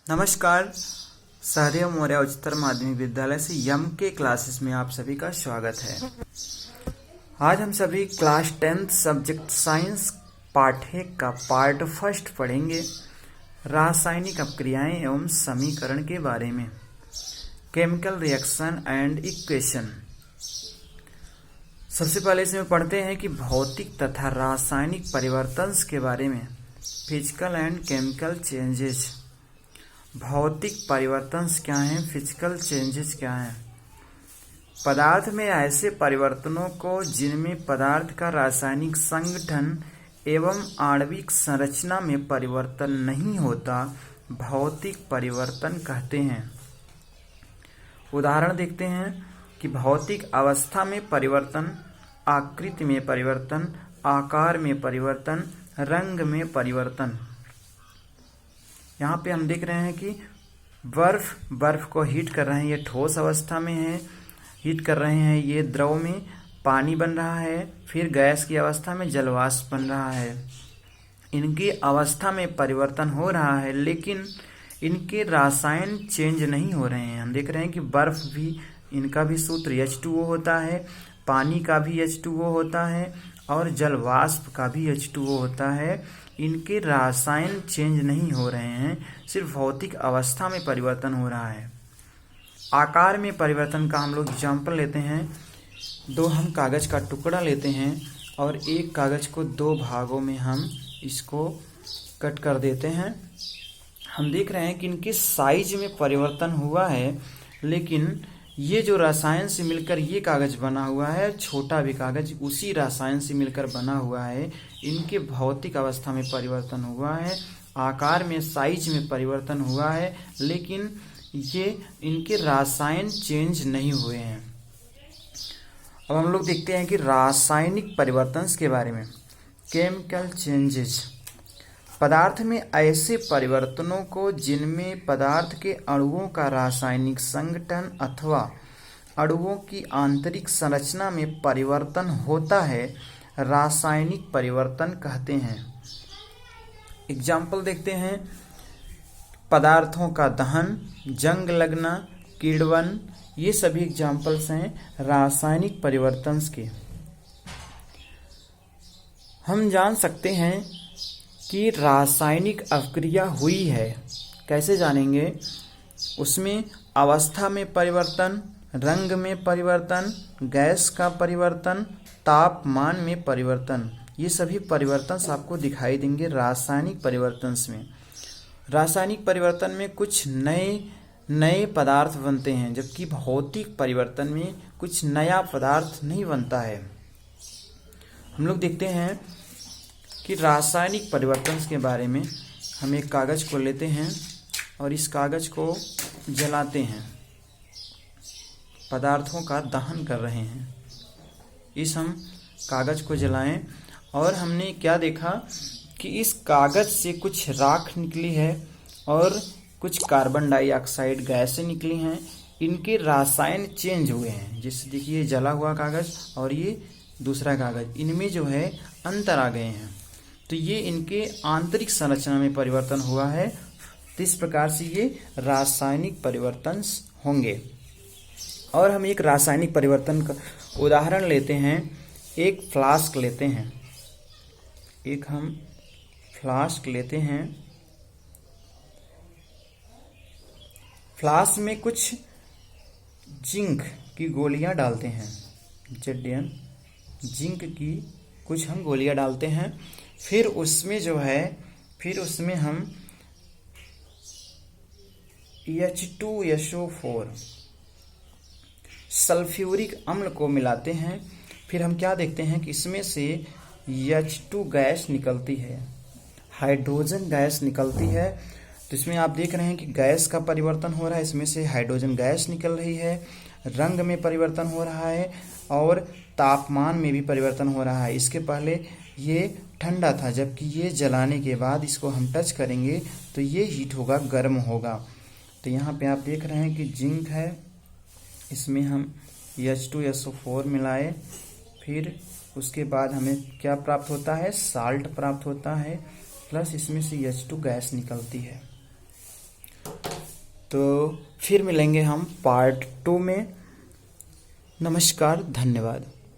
नमस्कार। सहदेव मौर्य उच्चतर माध्यमिक विद्यालय से यम के क्लासेस में आप सभी का स्वागत है। आज हम सभी क्लास 10th सब्जेक्ट साइंस पाठ 1 का पार्ट फर्स्ट पढ़ेंगे, रासायनिक अपक्रियाएं एवं समीकरण के बारे में, केमिकल रिएक्शन एंड इक्वेशन। सबसे पहले इसमें पढ़ते हैं कि भौतिक तथा रासायनिक परिवर्तन के बारे में, फिजिकल एंड केमिकल चेंजेस। भौतिक परिवर्तन क्या हैं, फिजिकल चेंजेस क्या हैं। पदार्थ में ऐसे परिवर्तनों को जिनमें पदार्थ का रासायनिक संगठन एवं आणविक संरचना में परिवर्तन नहीं होता, भौतिक परिवर्तन कहते हैं। उदाहरण देखते हैं कि भौतिक अवस्था में परिवर्तन, आकृति में परिवर्तन, आकार में परिवर्तन, रंग में परिवर्तन। यहाँ पे हम देख रहे हैं कि बर्फ को हीट कर रहे हैं, ये ठोस अवस्था में है, हीट कर रहे हैं, ये द्रव में पानी बन रहा है, फिर गैस की अवस्था में जलवाष्प बन रहा है। इनकी अवस्था में परिवर्तन हो रहा है, लेकिन इनके रासायन चेंज नहीं हो रहे हैं। हम देख रहे हैं कि बर्फ भी, इनका भी सूत्र H2O होता है, पानी का भी H2O होता है और जलवाष्प का भी H2O होता है। इनके रासायन चेंज नहीं हो रहे हैं, सिर्फ भौतिक अवस्था में परिवर्तन हो रहा है। आकार में परिवर्तन का हम लोग एग्जाम्पल लेते हैं। हम कागज का टुकड़ा लेते हैं और एक कागज को 2 भागों में हम इसको कट कर देते हैं। हम देख रहे हैं कि इनके साइज में परिवर्तन हुआ है, लेकिन ये जो रसायन से मिलकर ये कागज बना हुआ है, छोटा भी कागज उसी रसायन से मिलकर बना हुआ है। इनके भौतिक अवस्था में परिवर्तन हुआ है, आकार में, साइज में परिवर्तन हुआ है, लेकिन ये इनके रासायन चेंज नहीं हुए हैं। अब हम लोग देखते हैं कि रासायनिक परिवर्तन के बारे में, केमिकल चेंजेस। पदार्थ में ऐसे परिवर्तनों को जिनमें पदार्थ के अणुओं का रासायनिक संगठन अथवा अणुओं की आंतरिक संरचना में परिवर्तन होता है, रासायनिक परिवर्तन कहते हैं। एग्जाम्पल देखते हैं। पदार्थों का दहन, जंग लगना, किण्वन, ये सभी एग्जाम्पल्स हैं रासायनिक परिवर्तन के। हम जान सकते हैं कि रासायनिक अपक्रिया हुई है। कैसे जानेंगे? उसमें अवस्था में परिवर्तन, रंग में परिवर्तन, गैस का परिवर्तन, तापमान में परिवर्तन, ये सभी परिवर्तन आपको दिखाई देंगे रासायनिक परिवर्तन में। रासायनिक परिवर्तन में कुछ नए पदार्थ बनते हैं, जबकि भौतिक परिवर्तन में कुछ नया पदार्थ नहीं बनता है। हम लोग देखते हैं कि रासायनिक परिवर्तन के बारे में। हम एक कागज को लेते हैं और इस कागज को जलाते हैं, पदार्थों का दहन कर रहे हैं। हम कागज को जलाएं और हमने क्या देखा कि इस कागज से कुछ राख निकली है और कुछ कार्बन डाइऑक्साइड गैसें निकली हैं। इनके रासायन चेंज हुए हैं। जैसे देखिए, जला हुआ कागज और ये दूसरा कागज, इनमें जो है अंतर आ गए हैं, तो ये इनके आंतरिक संरचना में परिवर्तन हुआ है। तो इस प्रकार से ये रासायनिक परिवर्तन होंगे। और हम एक रासायनिक परिवर्तन का उदाहरण लेते हैं। एक फ्लास्क लेते हैं, हम फ्लास्क लेते हैं। फ्लास्क में कुछ जिंक की गोलियां डालते हैं, Zn, जिंक की कुछ हम गोलियां डालते हैं। फिर उसमें हम H2SO4 सल्फ्यूरिक अम्ल को मिलाते हैं। फिर हम क्या देखते हैं कि इसमें से H2 गैस निकलती है, हाइड्रोजन गैस निकलती है। तो इसमें आप देख रहे हैं कि गैस का परिवर्तन हो रहा है, इसमें से हाइड्रोजन गैस निकल रही है, रंग में परिवर्तन हो रहा है और तापमान में भी परिवर्तन हो रहा है। इसके पहले ये ठंडा था, जबकि ये जलाने के बाद इसको हम टच करेंगे तो ये हीट होगा, गर्म होगा। तो यहाँ पे आप देख रहे हैं कि जिंक है, इसमें हम H2SO4 मिलाए, फिर उसके बाद हमें क्या प्राप्त होता है, साल्ट प्राप्त होता है, प्लस इसमें से H2 गैस निकलती है। तो फिर मिलेंगे हम पार्ट 2 में। नमस्कार, धन्यवाद।